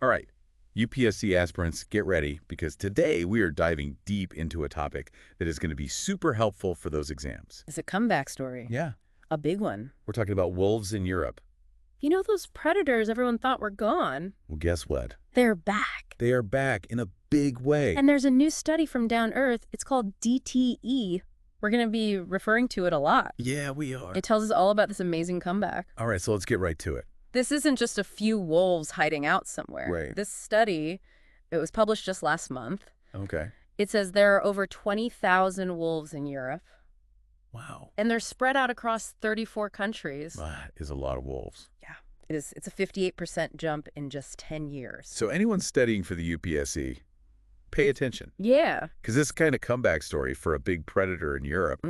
All right, UPSC aspirants, get ready, because today we are diving deep into a topic that is going to be super helpful for those exams. It's a comeback story. Yeah, A big one. we're talking about wolves in Europe. You know those predators everyone thought were gone? Well, guess what? They're back. They are back in a big way. And there's a new study from Down Earth. It's called DTE. We're going to be referring to it a lot. Yeah, we are. It tells us all about this amazing comeback. All right, so let's get right to it. This isn't just a few wolves hiding out somewhere. Right. This study, it was published just last month. Okay. It says there are over 20,000 wolves in Europe, Wow. and they're spread out across 34 countries. That is a lot of wolves. Yeah, it is. It's a 58% jump in just 10 years. So anyone studying for the UPSC, pay attention. Yeah. Because this kind of comeback story for a big predator in Europe,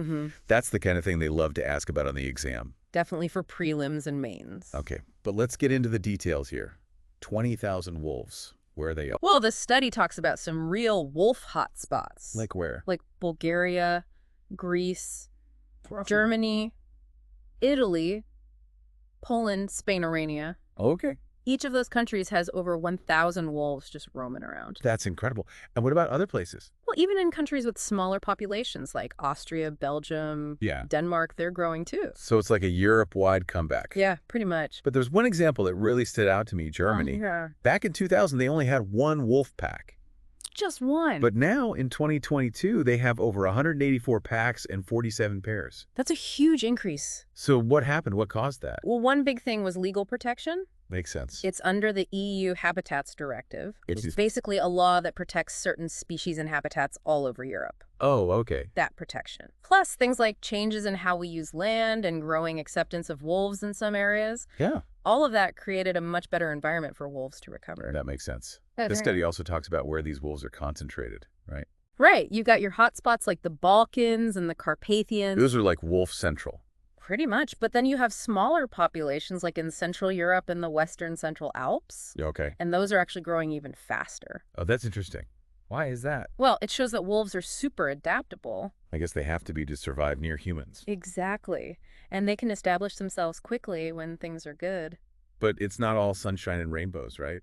that's the kind of thing they love to ask about on the exam. Definitely for prelims and mains. Okay, but let's get into the details here. 20,000 wolves. Where are they at? Well, this study talks about some real wolf hotspots. Like where? Like Bulgaria, Greece, Germany, Italy, Poland, Spain, Armenia. Okay. Each of those countries has over 1,000 wolves just roaming around. That's incredible. And what about other places? Well, even in countries with smaller populations like Austria, Belgium, Denmark, they're growing too. So it's like a Europe-wide comeback. Yeah, pretty much. But there's one example that really stood out to me, Germany. Yeah. Back in 2000, they only had one wolf pack. Just one. But now, in 2022, they have over 184 packs and 47 pairs. That's a huge increase. So what happened? What caused that? Well, one big thing was legal protection. Makes sense. It's under the EU Habitats Directive. It's It's basically a law that protects certain species and habitats all over Europe. Oh, okay. That protection. Plus, things like changes in how we use land and growing acceptance of wolves in some areas. Yeah. All of that created a much better environment for wolves to recover. That makes sense. That's This right. study also talks about where these wolves are concentrated, right? Right. You've got your hotspots like the Balkans and the Carpathians. Those are like wolf central. Pretty much. But then you have smaller populations like in Central Europe and the Western Central Alps. Okay. And those are actually growing even faster. Oh, that's interesting. Why is that? Well, it shows that wolves are super adaptable. I guess they have to be to survive near humans. Exactly. And they can establish themselves quickly when things are good. But it's not all sunshine and rainbows, right?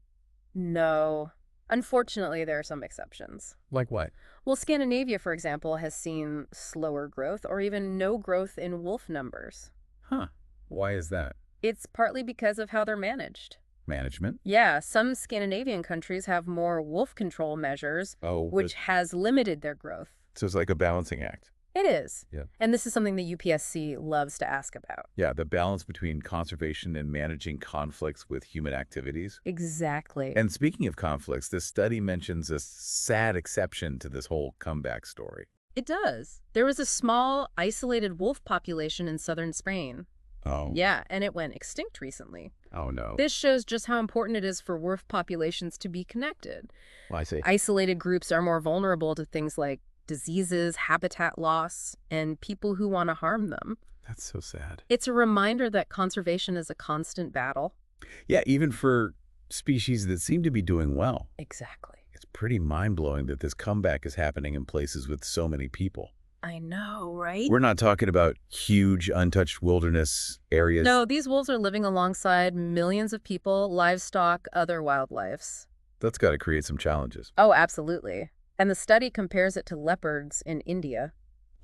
No. Unfortunately, there are some exceptions. Like what? Well, Scandinavia, for example, has seen slower growth or even no growth in wolf numbers. Huh. Why is that? It's partly because of how they're managed. Management? Yeah, some Scandinavian countries have more wolf control measures, Oh, which has limited their growth. so it's like a balancing act. It is. Yeah. And this is something the UPSC loves to ask about. Yeah, the balance between conservation and managing conflicts with human activities. Exactly. And speaking of conflicts, this study mentions a sad exception to this whole comeback story. It does. There was a small, isolated wolf population in southern Spain. Oh. Yeah, and it went extinct recently. Oh, no. This shows just how important it is for wolf populations to be connected. Well, I see. Isolated groups are more vulnerable to things like diseases, habitat loss, and people who want to harm them. That's so sad. It's a reminder that conservation is a constant battle. Yeah, even for species that seem to be doing well. Exactly. It's pretty mind-blowing that this comeback is happening in places with so many people. I know, right? We're not talking about huge, untouched wilderness areas. No, these wolves are living alongside millions of people, livestock, other wildlife. That's got to create some challenges. Oh, absolutely. And the study compares it to leopards in India.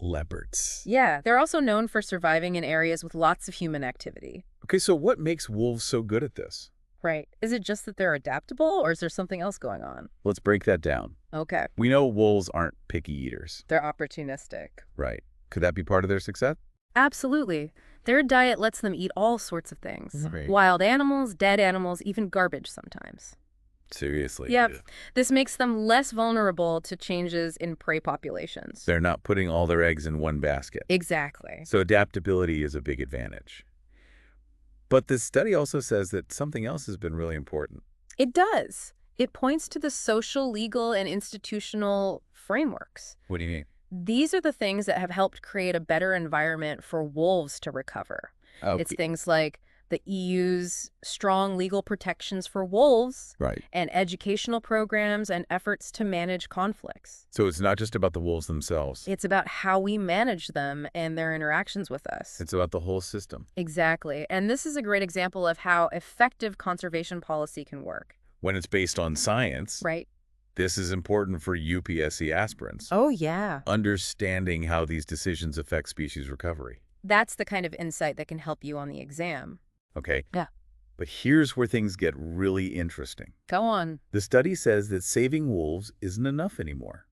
Leopards. Yeah, they're also known for surviving in areas with lots of human activity. Okay, so what makes wolves so good at this? Right. Is it just that they're adaptable, or is there something else going on? Let's break that down. Okay. We know wolves aren't picky eaters. They're opportunistic. Right. Could that be part of their success? Absolutely. Their diet lets them eat all sorts of things. Right. Wild animals, dead animals, even garbage sometimes. Seriously. Yep. This makes them less vulnerable to changes in prey populations. They're not putting all their eggs in one basket. Exactly. So adaptability is a big advantage. But this study also says that something else has been really important. It does. It points to the social, legal, and institutional frameworks. What do you mean? These are the things that have helped create a better environment for wolves to recover. Okay. It's things like the EU's strong legal protections for wolves, Right. and educational programs and efforts to manage conflicts. So it's not just about the wolves themselves. It's about how we manage them and their interactions with us. It's about the whole system. Exactly. And this is a great example of how effective conservation policy can work. When it's based on science, Right. this is important for UPSC aspirants. Oh, yeah. Understanding how these decisions affect species recovery. That's the kind of insight that can help you on the exam. Okay? Yeah. But here's where things get really interesting. Go on. The study says that saving wolves isn't enough anymore.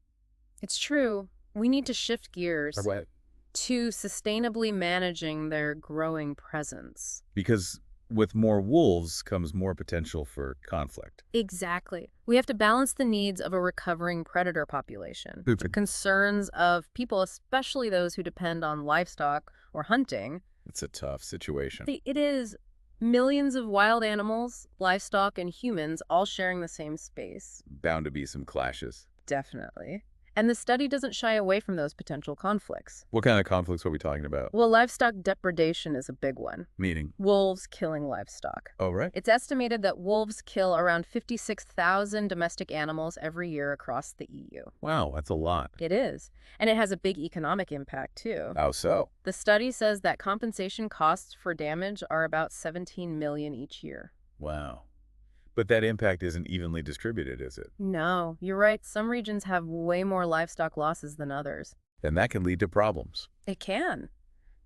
It's true. We need to shift gears What? to sustainably managing their growing presence. Because with more wolves comes more potential for conflict. Exactly. We have to balance the needs of a recovering predator population, the concerns of people, especially those who depend on livestock or hunting. It's a tough situation. It is millions of wild animals, livestock, and humans all sharing the same space. Bound to be some clashes. Definitely. And the study doesn't shy away from those potential conflicts. What kind of conflicts are we talking about? Well, livestock depredation is a big one. Meaning? Wolves killing livestock. Oh, right. It's estimated that wolves kill around 56,000 domestic animals every year across the EU. Wow, that's a lot. It is. And it has a big economic impact, too. How so? The study says that compensation costs for damage are about $17 million each year. Wow. But that impact isn't evenly distributed, is it? No, you're right. Some regions have way more livestock losses than others. Then that can lead to problems. It can.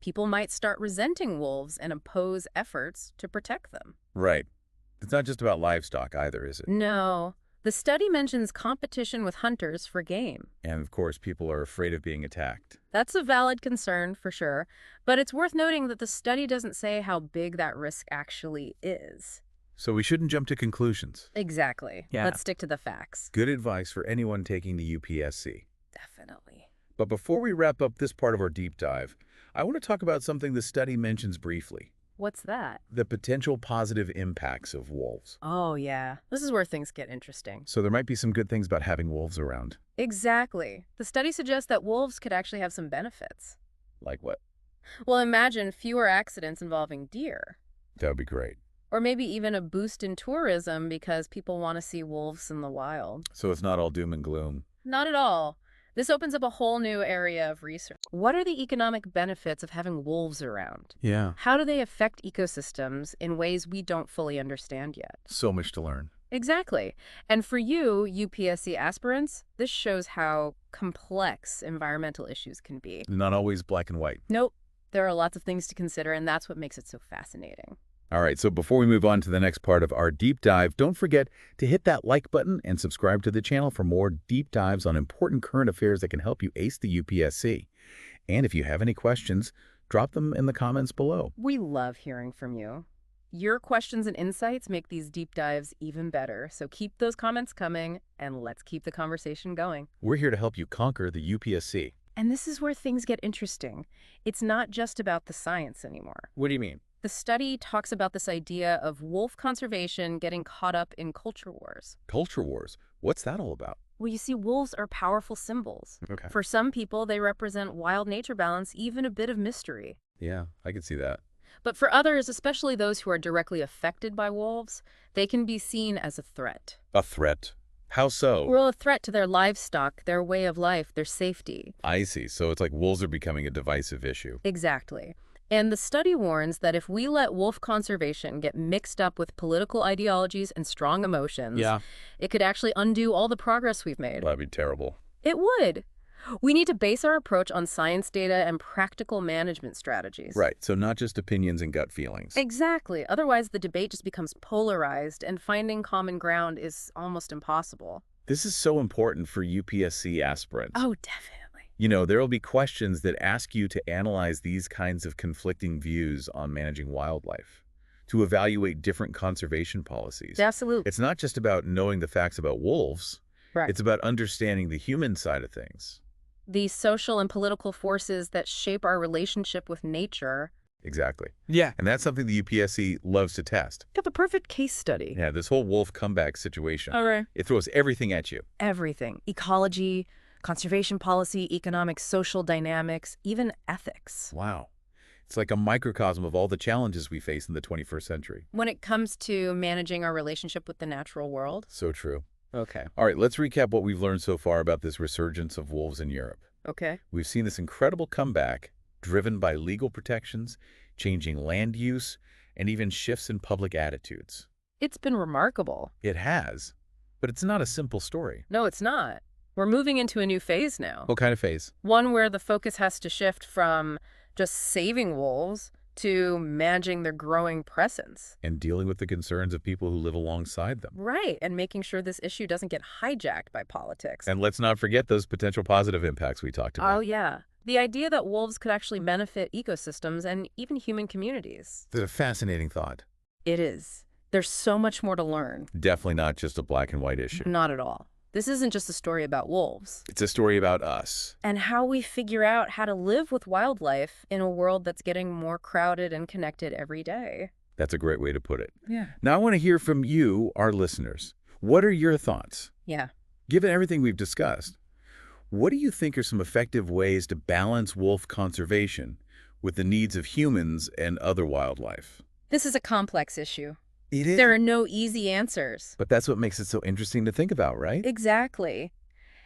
People might start resenting wolves and oppose efforts to protect them. Right. It's not just about livestock either, is it? No. The study mentions competition with hunters for game. And of course, people are afraid of being attacked. That's a valid concern, for sure. But it's worth noting that the study doesn't say how big that risk actually is. So we shouldn't jump to conclusions. Exactly. Yeah. Let's stick to the facts. Good advice for anyone taking the UPSC. Definitely. But before we wrap up this part of our deep dive, I want to talk about something the study mentions briefly. What's that? The potential positive impacts of wolves. Oh, yeah. This is where things get interesting. So there might be some good things about having wolves around. Exactly. The study suggests that wolves could actually have some benefits. Like what? Well, imagine fewer accidents involving deer. That would be great. Or maybe even a boost in tourism because people want to see wolves in the wild. So it's not all doom and gloom. Not at all. This opens up a whole new area of research. What are the economic benefits of having wolves around? Yeah. How do they affect ecosystems in ways we don't fully understand yet? So much to learn. Exactly. And for you, UPSC aspirants, this shows how complex environmental issues can be. Not always black and white. Nope. There are lots of things to consider, and that's what makes it so fascinating. All right, so before we move on to the next part of our deep dive, don't forget to hit that like button and subscribe to the channel for more deep dives on important current affairs that can help you ace the UPSC. And if you have any questions, drop them in the comments below. We love hearing from you. Your questions and insights make these deep dives even better, so keep those comments coming, and let's keep the conversation going. We're here to help you conquer the UPSC. And this is where things get interesting. It's not just about the science anymore. What do you mean? The study talks about this idea of wolf conservation getting caught up in culture wars. Culture wars. What's that all about? Well, you see, wolves are powerful symbols. Okay. For some people, they represent wild nature balance, even a bit of mystery. Yeah, I can see that. But for others, especially those who are directly affected by wolves, they can be seen as a threat. A threat? How so? Well, a threat to their livestock, their way of life, their safety. I see. So it's like wolves are becoming a divisive issue. Exactly. And the study warns that if we let wolf conservation get mixed up with political ideologies and strong emotions, it could actually undo all the progress we've made. That'd be terrible. It would. We need to base our approach on science data and practical management strategies. Right, so not just opinions and gut feelings. Exactly. Otherwise, the debate just becomes polarized, and finding common ground is almost impossible. This is so important for UPSC aspirants. Oh, definitely. You know, there will be questions that ask you to analyze these kinds of conflicting views on managing wildlife, to evaluate different conservation policies. Absolutely. It's not just about knowing the facts about wolves. Right. It's about understanding the human side of things. The social and political forces that shape our relationship with nature. Exactly. Yeah. And that's something the UPSC loves to test. Got the perfect case study. Yeah, this whole wolf comeback situation. All right. It throws everything at you. Everything. Ecology, conservation policy, economic, social dynamics, even ethics. Wow. It's like a microcosm of all the challenges we face in the 21st century. When it comes to managing our relationship with the natural world. So true. Okay. All right, let's recap what we've learned so far about this resurgence of wolves in Europe. Okay. We've seen this incredible comeback driven by legal protections, changing land use, and even shifts in public attitudes. It's been remarkable. It has. But it's not a simple story. No, it's not. We're moving into a new phase now. What kind of phase? One where the focus has to shift from just saving wolves to managing their growing presence. And dealing with the concerns of people who live alongside them. Right, and making sure this issue doesn't get hijacked by politics. And let's not forget those potential positive impacts we talked about. Oh, yeah. The idea that wolves could actually benefit ecosystems and even human communities. That's a fascinating thought. It is. There's so much more to learn. Definitely not just a black and white issue. Not at all. This isn't just a story about wolves. It's a story about us. And how we figure out how to live with wildlife in a world that's getting more crowded and connected every day. That's a great way to put it. Yeah. Now I want to hear from you, our listeners. What are your thoughts? Yeah. Given everything we've discussed, what do you think are some effective ways to balance wolf conservation with the needs of humans and other wildlife? This is a complex issue. It is. There are no easy answers. But that's what makes it so interesting to think about, right? Exactly.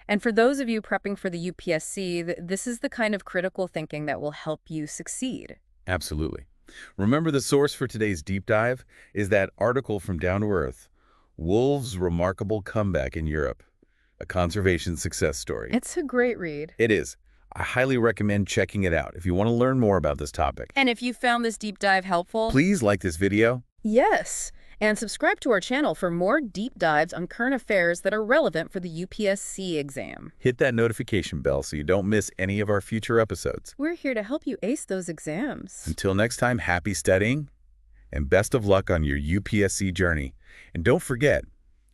And for those of you prepping for the UPSC, this is the kind of critical thinking that will help you succeed. Absolutely. Remember, the source for today's deep dive is that article from Down to Earth, Wolves' Remarkable Comeback in Europe, a conservation success story. It's a great read. It is. I highly recommend checking it out if you want to learn more about this topic. And if you found this deep dive helpful, Please like this video. yes, and subscribe to our channel for more deep dives on current affairs that are relevant for the UPSC exam. Hit that notification bell so you don't miss any of our future episodes. We're here to help you ace those exams. Until next time, happy studying and best of luck on your UPSC journey. And don't forget,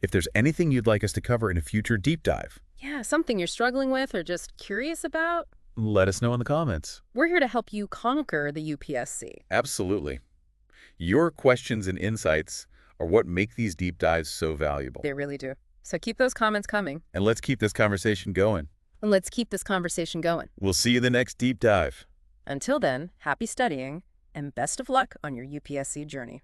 if there's anything you'd like us to cover in a future deep dive, Yeah, something you're struggling with or just curious about, let us know in the comments. we're here to help you conquer the UPSC. Absolutely. Your questions and insights are what make these deep dives so valuable. They really do. So keep those comments coming. And let's keep this conversation going. And let's keep this conversation going. We'll see you in the next deep dive. Until then, happy studying and best of luck on your UPSC journey.